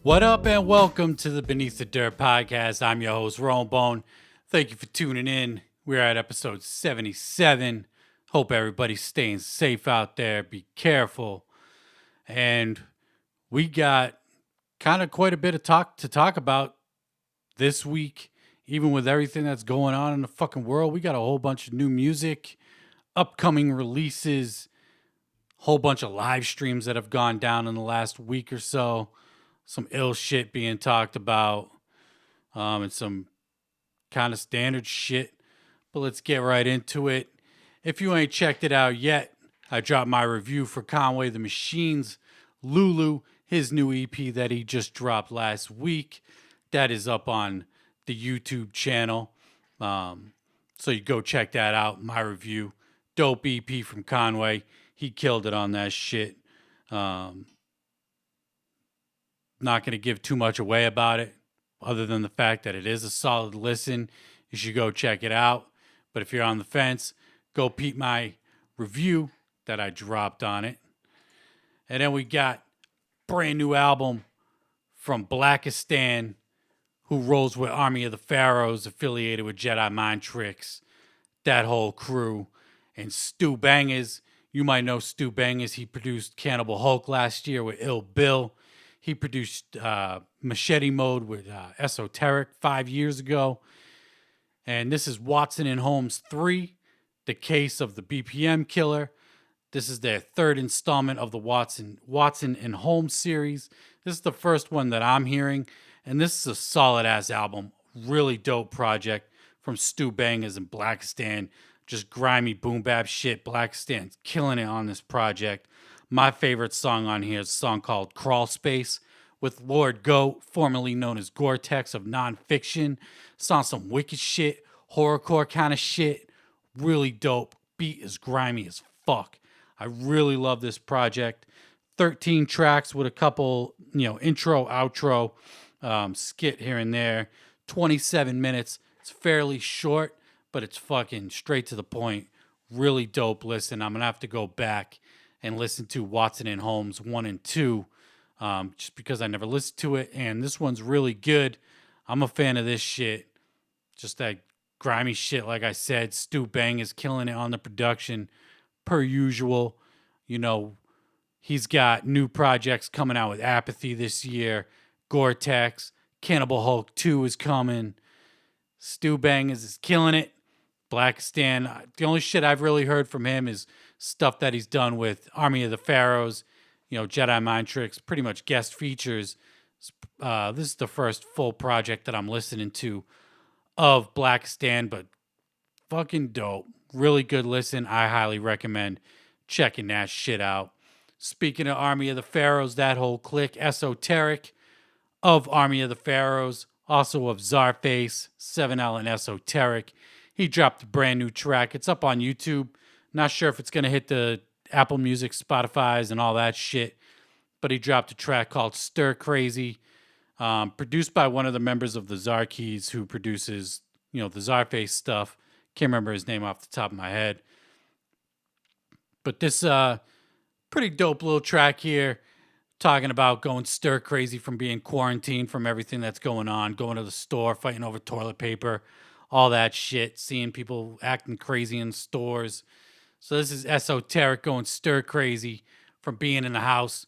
What up and welcome to the Beneath the Dirt podcast. I'm your host, Ron Bone. Thank you for tuning in. We're at episode 77. Hope everybody's staying safe out there. Be careful. And we got kind of quite a bit of to talk about this week. Even with everything that's going on in the fucking world, we got a whole bunch of new music, upcoming releases, whole bunch of live streams that have gone down in the last week or so. Some ill shit being talked about, and some kind of standard shit. But let's get right into it. If you ain't checked it out yet, I dropped my review for Conway The Machines, Lulu, his new EP that he just dropped last week. That is up on the YouTube channel. So you go check that out, my review. Dope EP from Conway. He killed it on that shit. Not going to give too much away about it, other than the fact that it is a solid listen. You should go check it out. But if you're on the fence, go peep my review that I dropped on it. And then we got brand new album from Blacastan, who rolls with Army of the Pharaohs, affiliated with Jedi Mind Tricks, that whole crew. And Stu Bangas, you might know Stu Bangas. He produced Cannibal Hulk last year with Ill Bill. He produced Machete Mode with Esoteric 5 years ago. And this is Watson and Holmes 3, The Case of the BPM Killer. This is their third installment of the Watson and Holmes series. This is the first one that I'm hearing. And this is a solid-ass album. Really dope project from Stu Bangas and Blacastan. Just grimy boom-bap shit. Blackastan's killing it on this project. My favorite song on here is a song called Crawl Space with Lord Goat, formerly known as Gore-Tex of Nonfiction. It's on some wicked shit, horrorcore kind of shit. Really dope. Beat is grimy as fuck. I really love this project. 13 tracks with a couple, intro, outro, skit here and there. 27 minutes. It's fairly short, but it's fucking straight to the point. Really dope listen. I'm going to have to go back and listen to Watson and Holmes 1 and 2, just because I never listened to it. And this one's really good. I'm a fan of this shit. Just that grimy shit, like I said. Stu Bang is killing it on the production, per usual. He's got new projects coming out with Apathy this year. Gore-Tex, Cannibal Hulk 2 is coming. Stu Bang is killing it. Blacastan, the only shit I've really heard from him is stuff that he's done with Army of the Pharaohs, Jedi Mind Tricks, pretty much guest features. This is the first full project that I'm listening to of Blacastan, but fucking dope. Really good listen. I highly recommend checking that shit out. Speaking of Army of the Pharaohs, that whole clique, Esoteric of Army of the Pharaohs, also of Czarface, 7L and Esoteric. He dropped a brand new track. It's up on YouTube. Not sure if it's going to hit the Apple Music, Spotify's, and all that shit. But he dropped a track called Stir Crazy, produced by one of the members of the Zarkeys who produces, the Czarface stuff. Can't remember his name off the top of my head. But this pretty dope little track here, talking about going stir crazy from being quarantined from everything that's going on, going to the store, fighting over toilet paper, all that shit, seeing people acting crazy in stores. So this is Esoteric going stir crazy from being in the house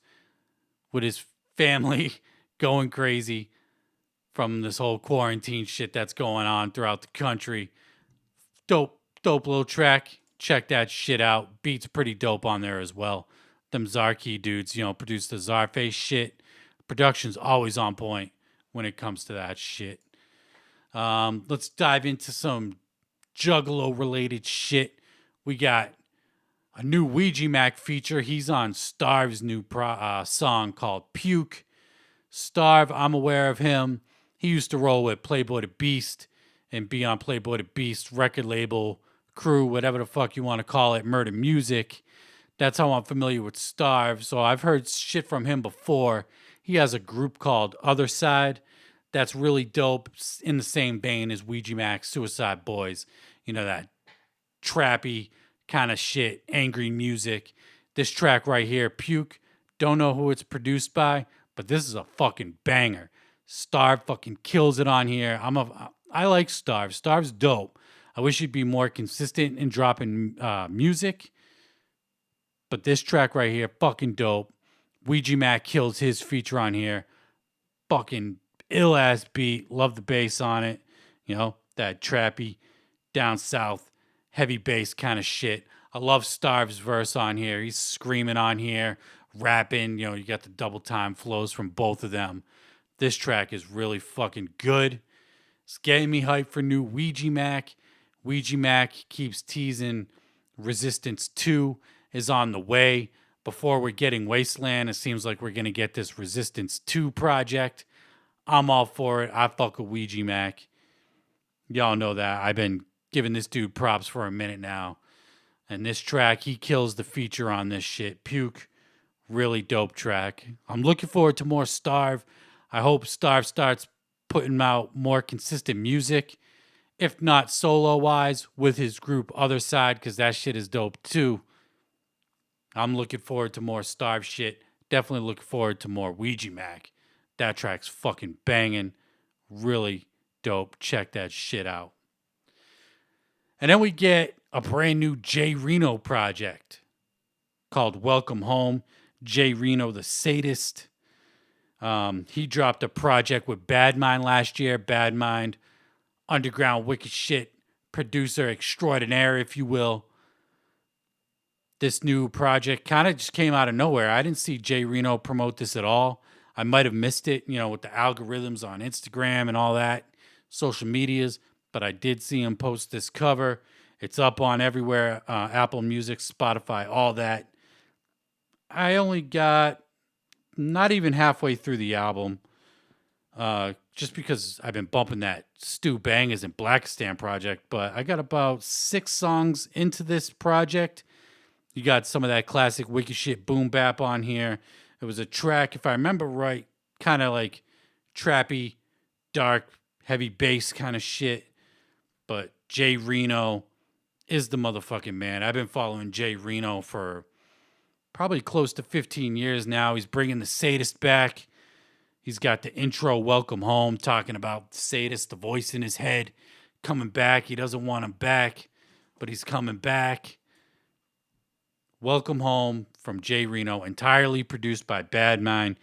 with his family, going crazy from this whole quarantine shit that's going on throughout the country. Dope little track. Check that shit out. Beats pretty dope on there as well. Them Zarkey dudes, produce the Czarface shit. Production's always on point when it comes to that shit. Let's dive into some Juggalo-related shit. We got a new Ouija Macc feature. He's on Starv's new song called Puke. Starve, I'm aware of him. He used to roll with Playboy the Beast and be on Playboy the Beast record label, crew, whatever the fuck you want to call it, Murder Music. That's how I'm familiar with Starve. So I've heard shit from him before. He has a group called Other Side that's really dope, in the same vein as Ouija Macc, Suicide Boys. That trappy kind of shit, angry music. This track right here, Puke, don't know who it's produced by, but this is a fucking banger. Starve fucking kills it on here. I like Starve. Starve's dope. I wish he'd be more consistent in dropping music, but this track right here, fucking dope. Ouija Macc kills his feature on here. Fucking ill ass beat. Love the bass on it. You know, that trappy, down south, heavy bass kind of shit. I love Starve's verse on here. He's screaming on here, rapping. You know, you got the double time flows from both of them. This track is really fucking good. It's getting me hyped for new Ouija Macc. Ouija Macc keeps teasing Resistance 2 is on the way. Before we're getting Wasteland, it seems like we're going to get this Resistance 2 project. I'm all for it. I fuck with Ouija Macc. Y'all know that. I've been giving this dude props for a minute now. And this track, he kills the feature on this shit. Puke, really dope track. I'm looking forward to more Starve. I hope Starve starts putting out more consistent music. If not solo-wise, with his group Other Side, because that shit is dope too. I'm looking forward to more Starve shit. Definitely looking forward to more Ouija Macc. That track's fucking banging. Really dope. Check that shit out. And then we get a brand new Jay Reno project called Welcome Home. Jay Reno, the sadist. He dropped a project with Bad Mind last year. Bad Mind, underground wicked shit, producer extraordinaire, if you will. This new project kind of just came out of nowhere. I didn't see Jay Reno promote this at all. I might have missed it, you know, with the algorithms on Instagram and all that, social medias, but I did see him post this cover. It's up on everywhere, Apple Music, Spotify, all that. I only got not even halfway through the album, just because I've been bumping that Stu Bangas and Blacastan project, but I got about 6 songs into this project. You got some of that classic wicked shit boom bap on here. It was a track, if I remember right, kind of like trappy, dark, heavy bass kind of shit. But Jay Reno is the motherfucking man. I've been following Jay Reno for probably close to 15 years now. He's bringing the sadist back. He's got the intro Welcome Home talking about the sadist, the voice in his head coming back. He doesn't want him back, but he's coming back. Welcome Home from Jay Reno, entirely produced by Bad Mind.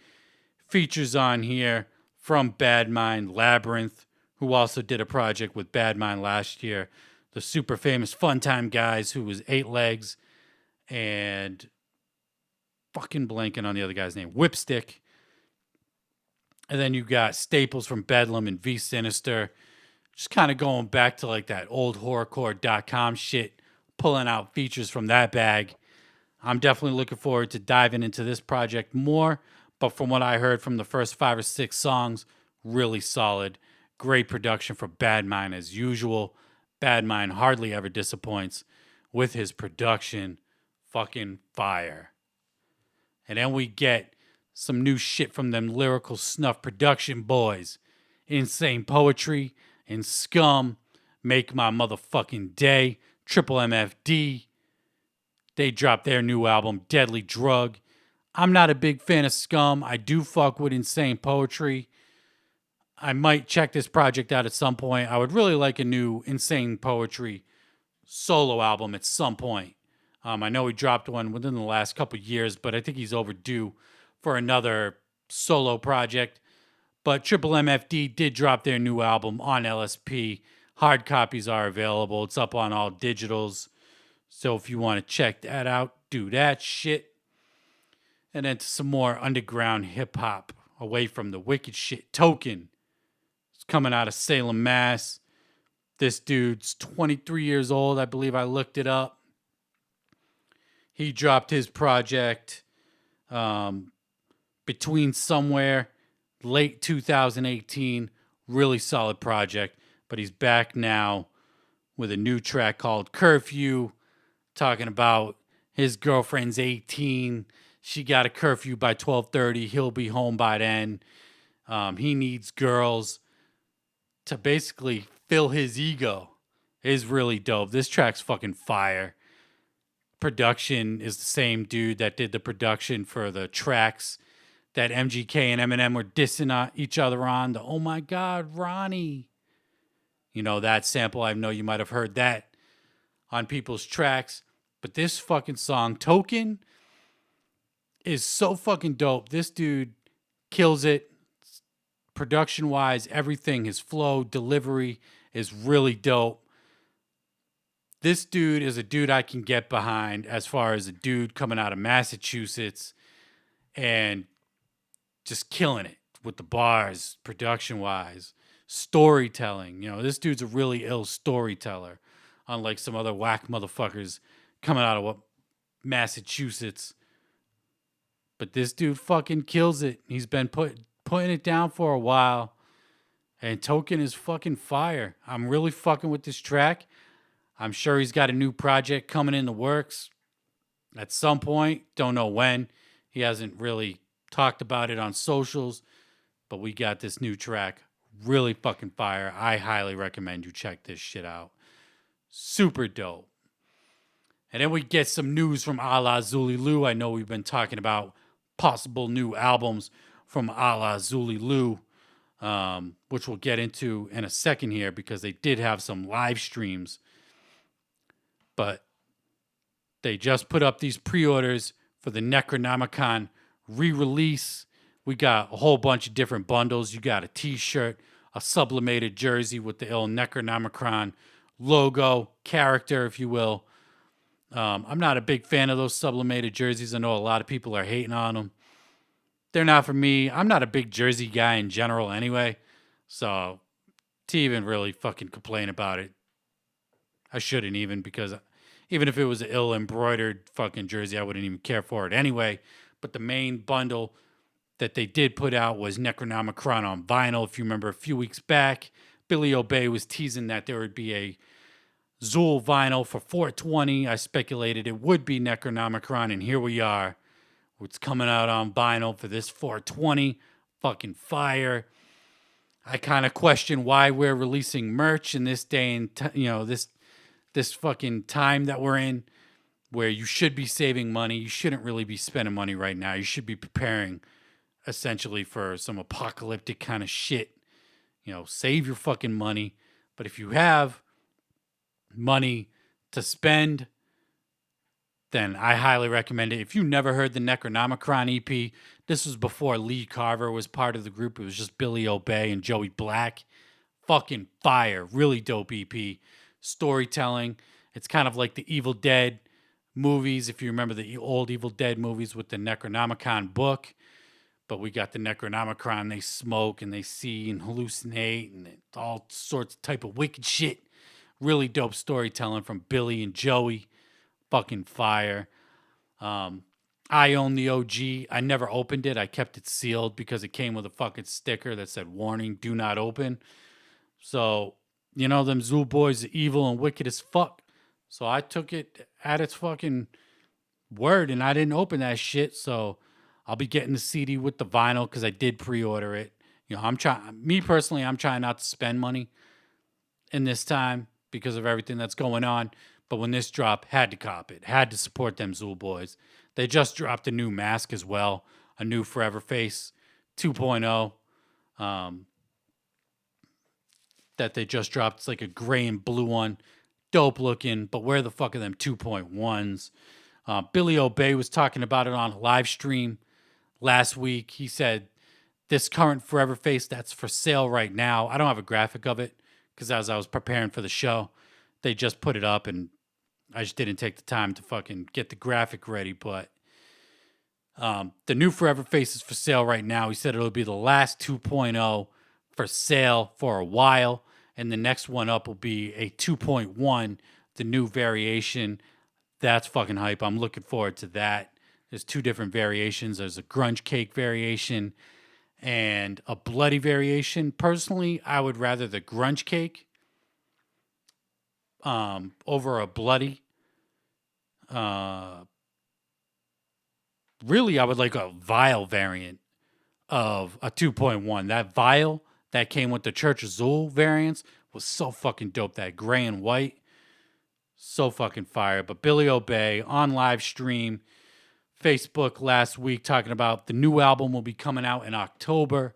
Features on here from Bad Mind, Labyrinth, who also did a project with Bad Mind last year. The super famous Funtime guys, who was 8 Legs, and fucking blanking on the other guy's name, Whipstick. And then you got Staples from Bedlam and V Sinister. Just kind of going back to like that old horrorcore.com shit, pulling out features from that bag. I'm definitely looking forward to diving into this project more, but from what I heard from the first 5 or 6 songs, really solid. Great production for Bad Mind as usual. Bad Mind hardly ever disappoints with his production. Fucking fire. And then we get some new shit from them Lyrical Snuff production boys. Insane Poetry and Scum make my motherfucking day. Triple MFD. They dropped their new album, Deadly Drug. I'm not a big fan of Scum. I do fuck with Insane Poetry. I might check this project out at some point. I would really like a new Insane Poetry solo album at some point. I know he dropped one within the last couple years, but I think he's overdue for another solo project. But Triple MFD did drop their new album on LSP. Hard copies are available. It's up on all digitals. So if you want to check that out, do that shit. And then to some more underground hip-hop away from the wicked shit. Token. It's coming out of Salem, Mass. This dude's 23 years old. I believe I looked it up. He dropped his project Between Somewhere, late 2018. Really solid project. But he's back now with a new track called Curfew, talking about his girlfriend's 18. She got a curfew by 12:30. He'll be home by then. He needs girls to basically fill his ego. It's really dope. This track's fucking fire. Production is the same dude that did the production for the tracks that MGK and Eminem were dissing each other on. The "Oh my God, Ronnie." You know, that sample. I know you might have heard that on people's tracks. But this fucking song, Token, is so fucking dope. This dude kills it. Production-wise, everything, his flow, delivery is really dope. This dude is a dude I can get behind as far as a dude coming out of Massachusetts and just killing it with the bars, production-wise, storytelling. You know, this dude's a really ill storyteller, unlike some other whack motherfuckers coming out of Massachusetts. But this dude fucking kills it. He's been putting it down for a while. And Token is fucking fire. I'm really fucking with this track. I'm sure he's got a new project coming in the works at some point. Don't know when. He hasn't really talked about it on socials. But we got this new track. Really fucking fire. I highly recommend you check this shit out. Super dope. And then we get some news from Alla Xul Elu. I know we've been talking about possible new albums from Alla Xul Elu, which we'll get into in a second here because they did have some live streams. But they just put up these pre-orders for the Necronomicon re-release. We got a whole bunch of different bundles. You got a t-shirt, a sublimated jersey with the ill Necronomicon logo, character, if you will. I'm not a big fan of those sublimated jerseys. I know a lot of people are hating on them. They're not for me. I'm not a big jersey guy in general anyway. So to even really fucking complain about it, I shouldn't even, because even if it was an ill embroidered fucking jersey, I wouldn't even care for it anyway. But the main bundle that they did put out was Necronomicon on vinyl. If you remember a few weeks back, Billy Obey was teasing that there would be a Xul vinyl for $420. I speculated it would be Necronomicon, and here we are. It's coming out on vinyl for this $420. Fucking fire. I kind of question why we're releasing merch in this day and this fucking time that we're in, where you should be saving money. You shouldn't really be spending money right now. You should be preparing essentially for some apocalyptic kind of shit. You know, save your fucking money. But if you have money to spend, then I highly recommend it. If you never heard the Necronomicon EP, this was before Lee Carver was part of the group. It was just Billy Obey and Joey Black. Fucking fire. Really dope EP. Storytelling. It's kind of like the Evil Dead movies, if you remember the old Evil Dead movies with the Necronomicon book. But we got the Necronomicon. They smoke and they see and hallucinate and all sorts of type of wicked shit. Really dope storytelling from Billy and Joey. Fucking fire. I own the OG. I never opened it. I kept it sealed because it came with a fucking sticker that said, "Warning, do not open." So, you know, them Xul boys are evil and wicked as fuck. So I took it at its fucking word and I didn't open that shit. So I'll be getting the CD with the vinyl because I did pre-order it. You know, I'm trying not to spend money in this time because of everything that's going on. But when this dropped, had to cop it. Had to support them Xul boys. They just dropped a new mask as well. A new Forever Face 2.0. That they just dropped. It's like a gray and blue one. Dope looking. But where the fuck are them 2.1s? Billy Obey was talking about it on a live stream last week. He said, this current Forever Face that's for sale right now. I don't have a graphic of it because as I was preparing for the show, they just put it up and I just didn't take the time to fucking get the graphic ready. But the new Forever Face is for sale right now. He said it'll be the last 2.0 for sale for a while. And the next one up will be a 2.1, the new variation. That's fucking hype. I'm looking forward to that. There's two different variations. There's a grunge cake variation and a bloody variation. Personally, I would rather the grunge cake over a bloody. Really, I would like a vial variant of a 2.1. That vial that came with the Church of Xul variants was so fucking dope. That gray and white. So fucking fire. But Billy Obey on live stream. Facebook last week talking about the new album will be coming out in October.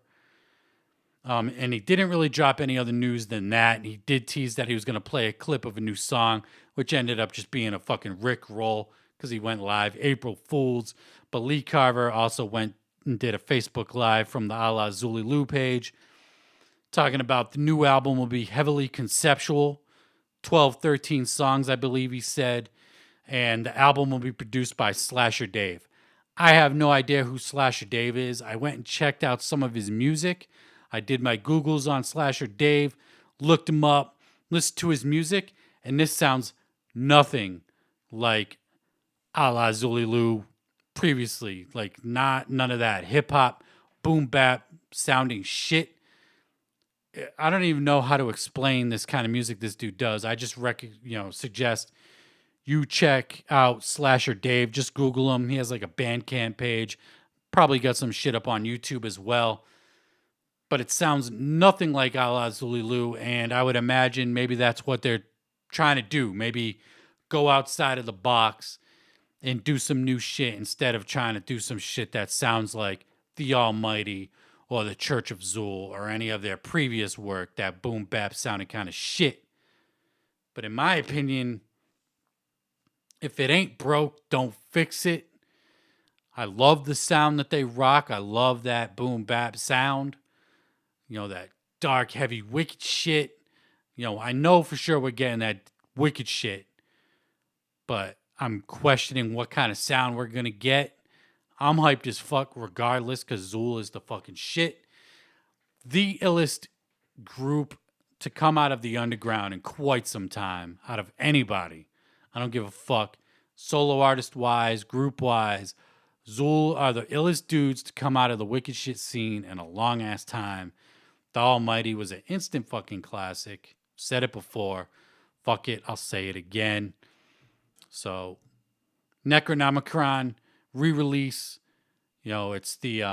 And he didn't really drop any other news than that. And he did tease that he was going to play a clip of a new song, which ended up just being a fucking Rick roll because he went live April Fools. But Lee Carver also went and did a Facebook Live from the Alla Xul Elu page talking about the new album will be heavily conceptual, 12, 13 songs, I believe he said. And the album will be produced by Slasher Dave. I have no idea who Slasher Dave is. I went and checked out some of his music. I did my Googles on Slasher Dave, looked him up, listened to his music, and this sounds nothing like Alla Xul Elu previously. Like none of that hip hop, boom bap sounding shit. I don't even know how to explain this kind of music this dude does. I just suggest you check out Slasher Dave. Just Google him. He has like a Bandcamp page. Probably got some shit up on YouTube as well. But it sounds nothing like Alla Xul Elu, and I would imagine maybe that's what they're trying to do. Maybe go outside of the box and do some new shit instead of trying to do some shit that sounds like The Almighty or The Church of Xul or any of their previous work that boom bap sounded kind of shit. But in my opinion, if it ain't broke, don't fix it. I love the sound that they rock. I love that boom bap sound. That dark, heavy, wicked shit. I know for sure we're getting that wicked shit. But I'm questioning what kind of sound we're going to get. I'm hyped as fuck regardless because Xul is the fucking shit. The illest group to come out of the underground in quite some time. Out of anybody. I don't give a fuck. Solo artist-wise, group-wise. Xul are the illest dudes to come out of the wicked shit scene in a long-ass time. The Almighty was an instant fucking classic. Said it before. Fuck it, I'll say it again. So, Necronomicon re-release. It's the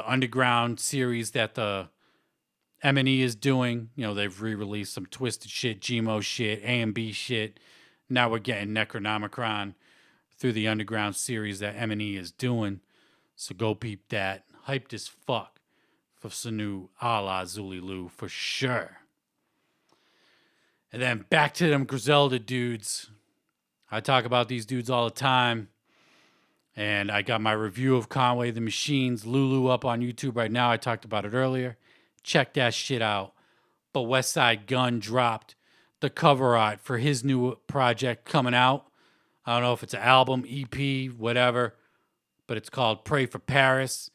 underground series that the M&E is doing. They've re-released some Twiztid shit, GMO shit, A&B shit. Now we're getting Necronomicon through the underground series that M&E is doing. So go peep that. Hyped as fuck for some new Alla Xul Elu for sure. And then back to them Griselda dudes. I talk about these dudes all the time. And I got my review of Conway The Machines, Lulu, up on YouTube right now. I talked about it earlier. Check that shit out. But Westside Gunn dropped the cover art for his new project coming out. I don't know if it's an album, EP, whatever. But it's called Pray for Paris.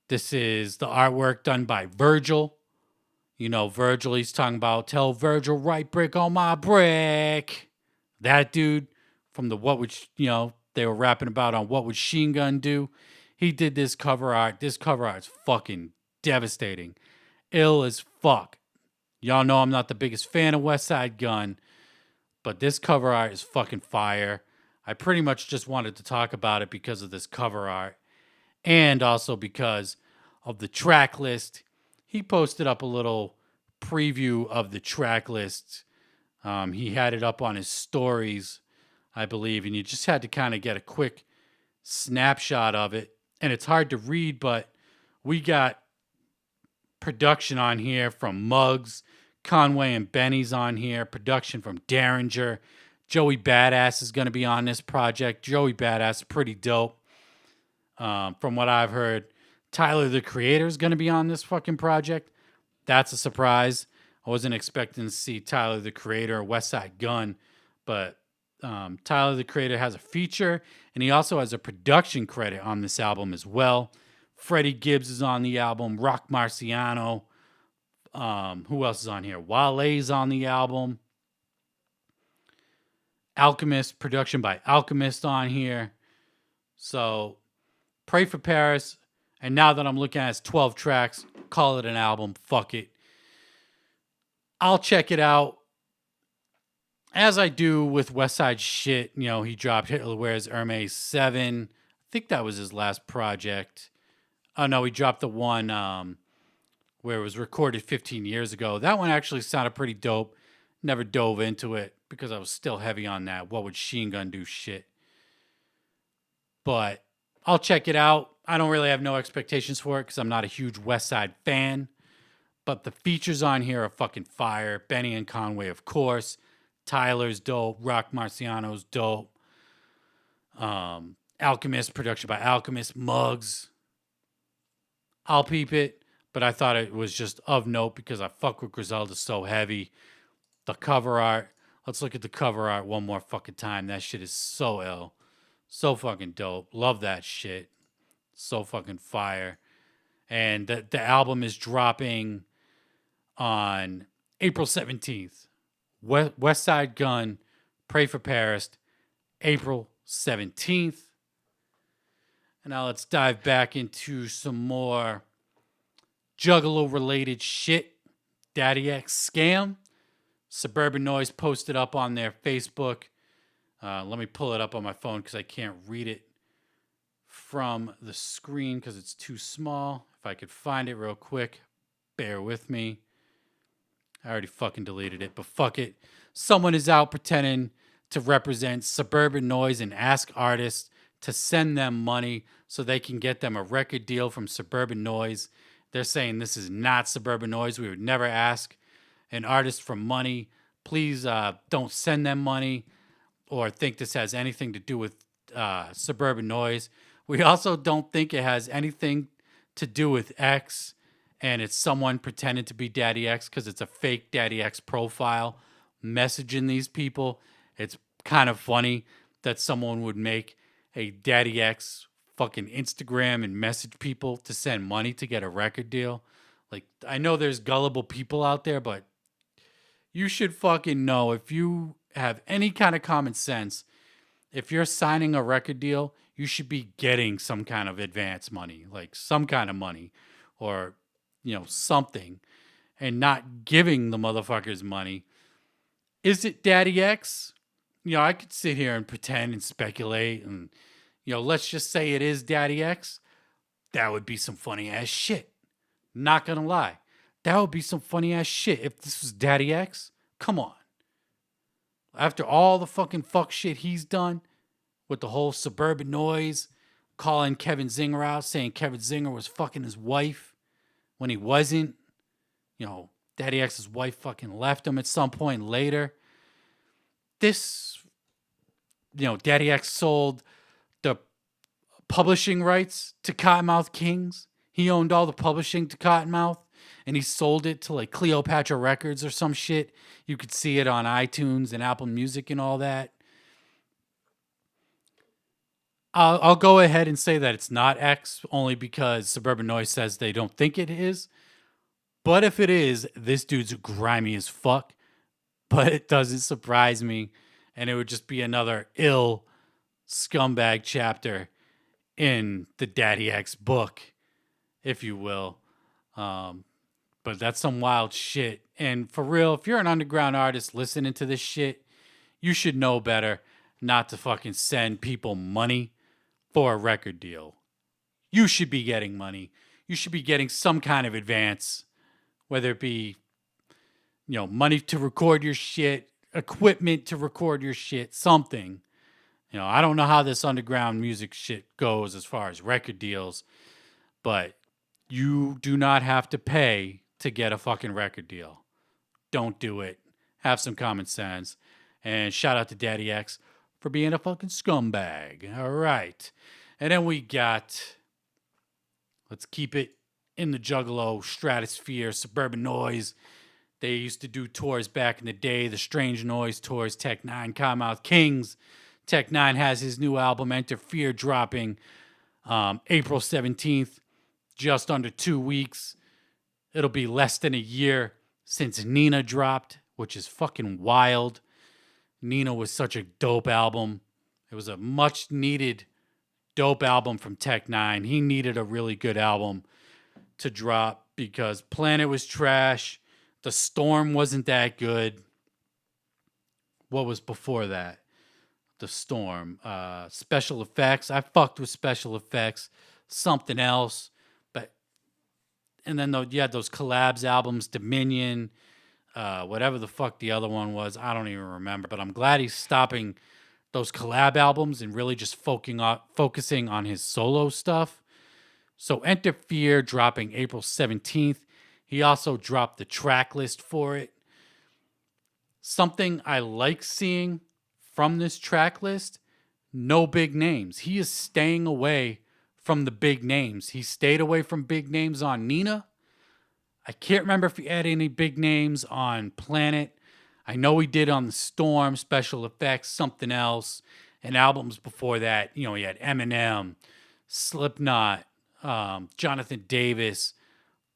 This is the artwork done by Virgil. Virgil, he's talking about, tell Virgil, right brick on my brick. That dude from the what would, they were rapping about on What Would Sheen Gun Do. He did this cover art. This cover art is fucking devastating. Ill as fuck. Y'all know I'm not the biggest fan of Westside Gunn, but this cover art is fucking fire. I pretty much just wanted to talk about it because of this cover art. And also because of the track list. He posted up a little preview of the track list. He had it up on his stories, I believe, and you just had to kind of get a quick snapshot of it. And it's hard to read, but we got production on here from Muggs, Conway and Benny's on here, production from Derringer. Joey Badass is going to be on this project. Joey Badass is pretty dope. From what I've heard, Tyler, the Creator, is going to be on this fucking project. That's a surprise. I wasn't expecting to see Tyler, the Creator, or Westside Gunn, but Tyler, the Creator, has a feature, and he also has a production credit on this album as well. Freddie Gibbs is on the album. Rock Marciano. Who else is on here? Wale's on the album. Alchemist, production by Alchemist on here. So, Pray for Paris. And now that I'm looking at it, it's 12 tracks. Call it an album. Fuck it. I'll check it out. As I do with Westside shit. He dropped Hitler Wears Hermes 7. I think that was his last project. Oh, no, he dropped the one where it was recorded 15 years ago. That one actually sounded pretty dope. Never dove into it because I was still heavy on that What Would Sheen Gun Do shit. but I'll check it out. I don't really have no expectations for it because I'm not a huge Westside fan. But the features on here are fucking fire. Benny and Conway, of course. Tyler's dope. Rock Marciano's dope. Alchemist, production by Alchemist. Muggs. I'll peep it. But I thought it was just of note because I fuck with Griselda so heavy. The cover art. Let's look at the cover art one more fucking time. That shit is so ill. So fucking dope. Love that shit. So fucking fire. And the album is dropping on April 17th. Westside Gunn, Pray for Paris, April 17th. And now let's dive back into some more Juggalo-related shit. Daddy X scam. Suburban Noise posted up on their Facebook. Let me pull it up on my phone because I can't read it from the screen because it's too small. If I could find it real quick, bear with me. I already fucking deleted it, but fuck it. Someone is out pretending to represent Suburban Noise and ask artists to send them money so they can get them a record deal from Suburban Noise. They're saying this is not Suburban Noise. We would never ask an artist for money. Please don't send them money or think this has anything to do with Suburban Noise. We also don't think it has anything to do with X. And it's someone pretending to be Daddy X because it's a fake Daddy X profile messaging these people. It's kind of funny that someone would make a Daddy X fucking Instagram and message people to send money to get a record deal. Like, I know there's gullible people out there, but you should fucking know if you have any kind of common sense, if you're signing a record deal, you should be getting some kind of advance money, like some kind of money or something, and not giving the motherfuckers money. Is it Daddy X? I could sit here and pretend and speculate and, let's just say it is Daddy X. That would be some funny ass shit. Not gonna lie. That would be some funny ass shit if this was Daddy X. Come on. After all the fucking fuck shit he's done with the whole Suburban Noise, calling Kevin Zinger out, saying Kevin Zinger was fucking his wife when he wasn't. Daddy X's wife fucking left him at some point later. This, Daddy X sold the publishing rights to Cottonmouth Kings. He owned all the publishing to Cottonmouth, and he sold it to like Cleopatra Records or some shit. You could see it on iTunes and Apple Music and all that. I'll go ahead and say that it's not X, only because Suburban Noise says they don't think it is. But if it is, this dude's grimy as fuck. But it doesn't surprise me. And it would just be another ill scumbag chapter in the Daddy X book, if you will. But that's some wild shit. And for real, if you're an underground artist listening to this shit, you should know better not to fucking send people money for a record deal. You should be getting money. You should be getting some kind of advance, whether it be, money to record your shit, equipment to record your shit, something. I don't know how this underground music shit goes as far as record deals, but you do not have to pay to get a fucking record deal. Don't do it. Have some common sense. And shout out to Daddy X for being a fucking scumbag. All right. And then we got, let's keep it in the Juggalo stratosphere, Suburban Noise. They used to do tours back in the day, the Strange Noise tours, Tec9, Cottonmouth Kings. Tec9 has his new album, EnterFear, dropping April 17th, just under 2 weeks. It'll be less than a year since Nina dropped, which is fucking wild. Nina was such a dope album. It was a much needed dope album from Tec9. He needed a really good album to drop because Planet was trash. The Storm wasn't that good. What was before that? The Storm. Special Effects. I fucked with Special Effects. Something else. And then you had those collabs albums, Dominion, whatever the fuck the other one was. I don't even remember. But I'm glad he's stopping those collab albums and really just focusing on his solo stuff. So EnterFear dropping April 17th. He also dropped the track list for it. Something I like seeing from this track list, no big names. He is staying away from the big names. He stayed away from big names on Nina. I can't remember if he had any big names on Planet. I know he did on The Storm, Special Effects, something else, and albums before that. You know, he had Eminem, Slipknot, Jonathan Davis,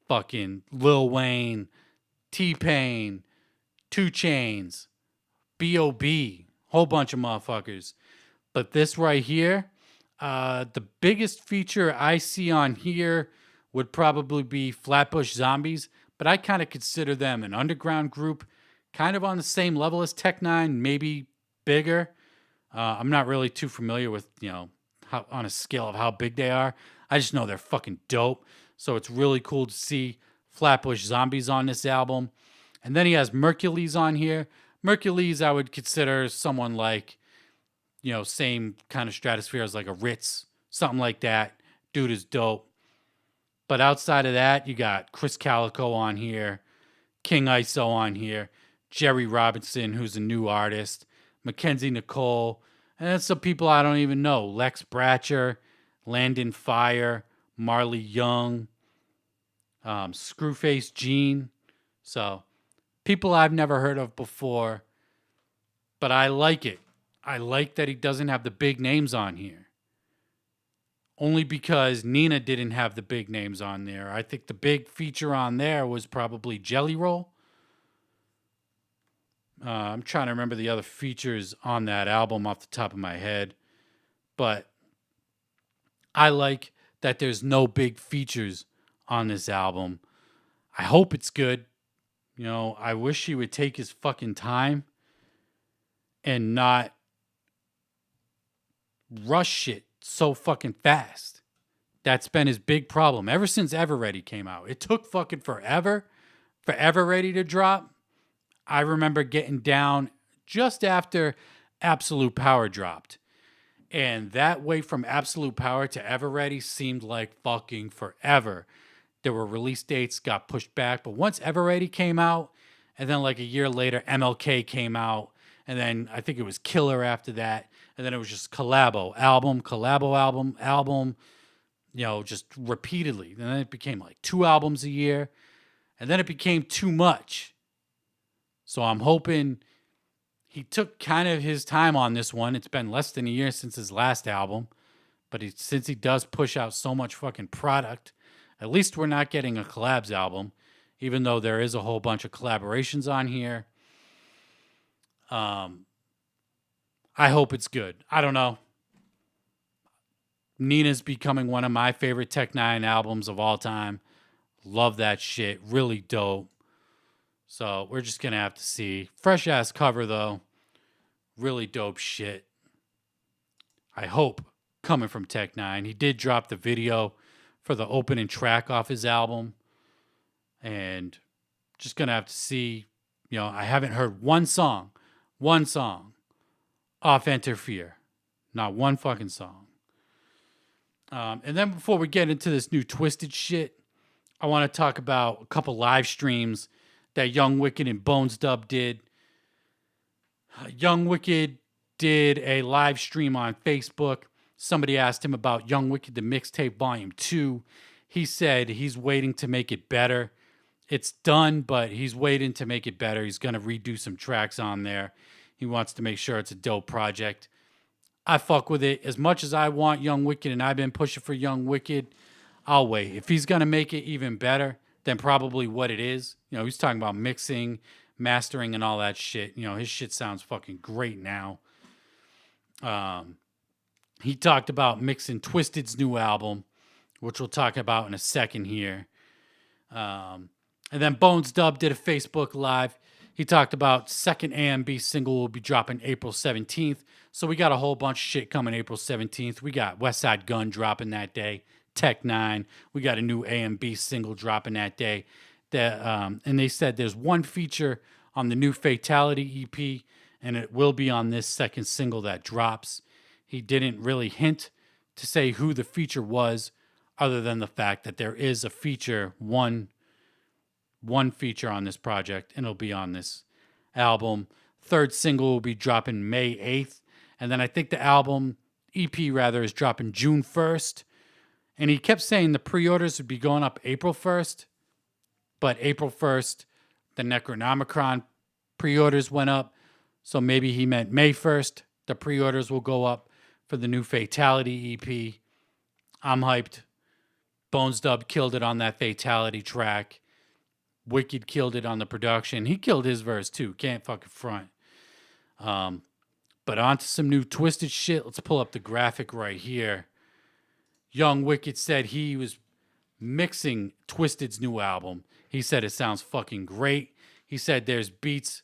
fucking Lil Wayne, T-Pain, 2 Chainz, B.O.B., whole bunch of motherfuckers. But this right here, the biggest feature I see on here would probably be Flatbush Zombies, but I kind of consider them an underground group, kind of on the same level as Tec9, maybe bigger. I'm not really too familiar with, how, on a scale of how big they are. I just know they're fucking dope. So it's really cool to see Flatbush Zombies on this album. And then he has Mercules on here. Mercules I would consider someone like, same kind of stratosphere as like a Ritz, something like that. Dude is dope. But outside of that, you got Chris Calico on here, King ISO on here, Jerry Robinson, who's a new artist, Mackenzie Nicole, and then some people I don't even know, Lex Bratcher, Landon Fire, Marley Young, Screwface Gene. So people I've never heard of before, but I like it. I like that he doesn't have the big names on here. Only because Nina didn't have the big names on there. I think the big feature on there was probably Jelly Roll. I'm trying to remember the other features on that album off the top of my head. But I like that there's no big features on this album. I hope it's good. I wish he would take his fucking time and not rush shit so fucking fast. That's been his big problem ever since Ever Ready came out. It took fucking forever for Ever Ready to drop. I remember getting down just after Absolute Power dropped. And that way from Absolute Power to Ever Ready seemed like fucking forever. There were release dates, got pushed back. But once Ever Ready came out, and then like a year later, MLK came out. And then I think it was Killer after that. And then it was just collabo album, just repeatedly. And then it became like 2 albums a year. And then it became too much. So I'm hoping he took kind of his time on this one. It's been less than a year since his last album. But since he does push out so much fucking product, at least we're not getting a collabs album. Even though there is a whole bunch of collaborations on here. I hope it's good. I don't know. Nina's becoming one of my favorite Tec9 albums of all time. Love that shit. Really dope. So we're just going to have to see. Fresh ass cover though. Really dope shit. I hope coming from Tec9. He did drop the video for the opening track off his album. And just going to have to see. I haven't heard one song off EnterFear. Not one fucking song. And then before we get into this new Twiztid shit, I want to talk about a couple live streams that Young Wicked and Bones Dub did. Young Wicked did a live stream on Facebook. Somebody asked him about Young Wicked, the mixtape volume 2. He said he's waiting to make it better. It's done, but he's waiting to make it better. He's going to redo some tracks on there. He wants to make sure it's a dope project. I fuck with it. As much as I want Young Wicked and I've been pushing for Young Wicked, I'll wait. If he's going to make it even better than probably what it is, he's talking about mixing, mastering, and all that shit. His shit sounds fucking great now. He talked about mixing Twiztid's new album, which we'll talk about in a second here. And then Bones Dub did a Facebook Live. He talked about second A&B single will be dropping April 17th. So we got a whole bunch of shit coming April 17th. We got Westside Gunn dropping that day. Tec9. We got a new A&B single dropping that day. And they said there's one feature on the new Fatality EP, and it will be on this second single that drops. He didn't really hint to say who the feature was, other than the fact that there is a feature, one feature on this project, and it'll be on this album. Third single will be dropping May 8th, and then I think the album, EP rather, is dropping June 1st. And he kept saying the pre-orders would be going up April 1st, but April 1st, the Necronomicon pre-orders went up, so maybe he meant May 1st, the pre-orders will go up for the new Fatality EP. I'm hyped. Bones Dub killed it on that Fatality track. Wicked killed it on the production. He killed his verse too. Can't fucking front. But on to some new Twiztid shit. Let's pull up the graphic right here. Young Wicked said he was mixing Twiztid's new album. He said it sounds fucking great. He said there's beats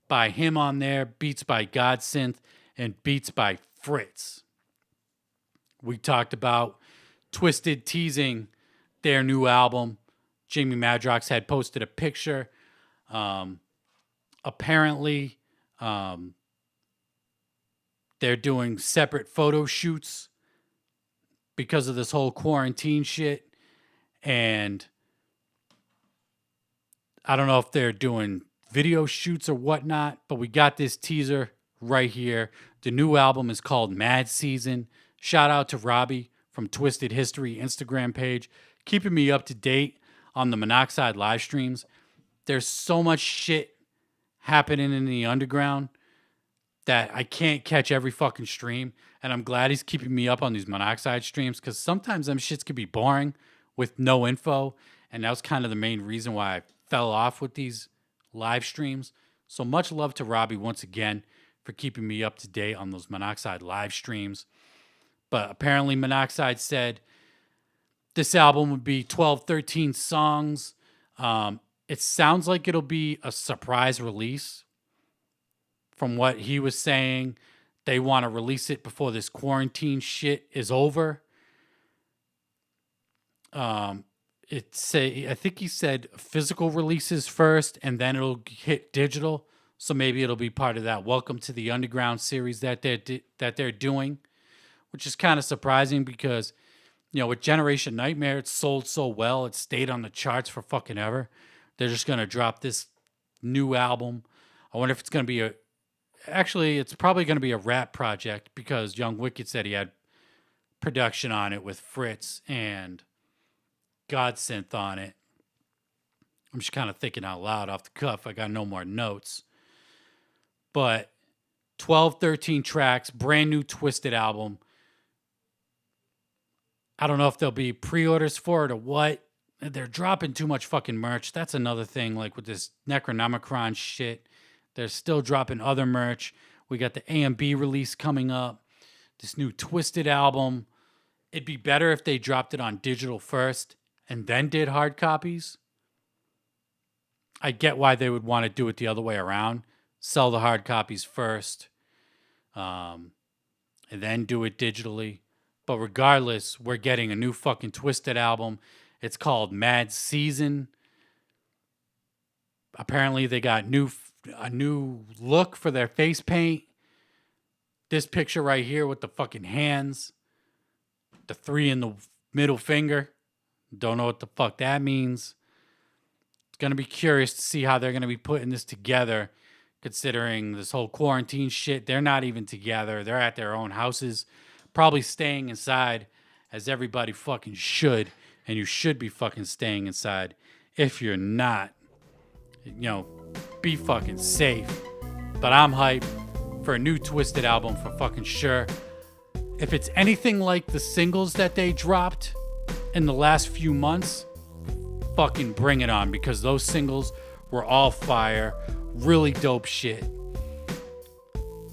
by him on there, beats by Godsynth, and beats by Fritz. We talked about Twiztid teasing their new album. Jamie Madrox had posted a picture. Apparently, they're doing separate photo shoots because of this whole quarantine shit. And I don't know if they're doing video shoots or whatnot, but we got this teaser right here. The new album is called Mad Season. Shout out to Robbie from Twiztid History Instagram page, keeping me up to date on the Monoxide live streams. There's so much shit happening in the underground that I can't catch every fucking stream. And I'm glad he's keeping me up on these Monoxide streams, because sometimes them shits could be boring with no info. And that was kind of the main reason why I fell off with these live streams. So much love to Robbie once again for keeping me up to date on those Monoxide live streams. But apparently Monoxide said this album would be 12, 13 songs. It sounds like it'll be a surprise release. From what he was saying, they want to release it before this quarantine shit is over. I think he said physical releases first, and then it'll hit digital. So maybe it'll be part of that Welcome to the Underground series that they're doing, which is kind of surprising because, you know, with Generation Nightmare, it sold so well, it stayed on the charts for fucking ever. They're just gonna drop this new album. I wonder if it's gonna be it's probably gonna be a rap project, because Young Wicked said he had production on it with Fritz and Godsynth on it. I'm just kind of thinking out loud off the cuff. I got no more notes. But 12, 13 tracks, brand new Twiztid album. I don't know if there'll be pre-orders for it or what. They're dropping too much fucking merch. That's another thing, like with this Necronomicon shit. They're still dropping other merch. We got the A&B release coming up. This new Twiztid album. It'd be better if they dropped it on digital first and then did hard copies. I get why they would want to do it the other way around. Sell the hard copies first, and then do it digitally. But regardless, we're getting a new fucking Twiztid album. It's called Mad Season. Apparently they got a new look for their face paint. This picture right here with the fucking hands. The 3 in the middle finger. Don't know what the fuck that means. It's going to be curious to see how they're going to be putting this together, considering this whole quarantine shit. They're not even together. They're at their own houses, probably staying inside, as everybody fucking should. And you should be fucking staying inside. If you're not, you know, be fucking safe. But I'm hyped for a new Twiztid album for fucking sure. If it's anything like the singles that they dropped in the last few months, fucking bring it on, because those singles were all fire. Really dope shit.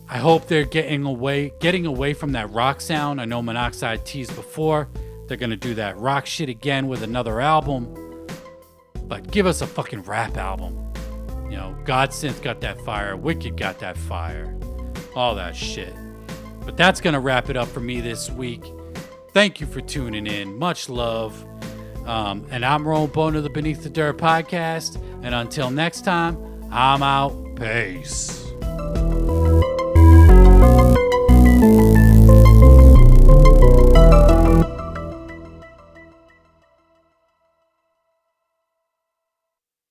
I hope they're getting away from that rock sound. I know Monoxide teased before. They're going to do that rock shit again with another album. But give us a fucking rap album. You know, Godsynth got that fire. Wicked got that fire. All that shit. But that's going to wrap it up for me this week. Thank you for tuning in. Much love. And I'm Roland Bone of the Beneath the Dirt podcast. And until next time, I'm out. Peace.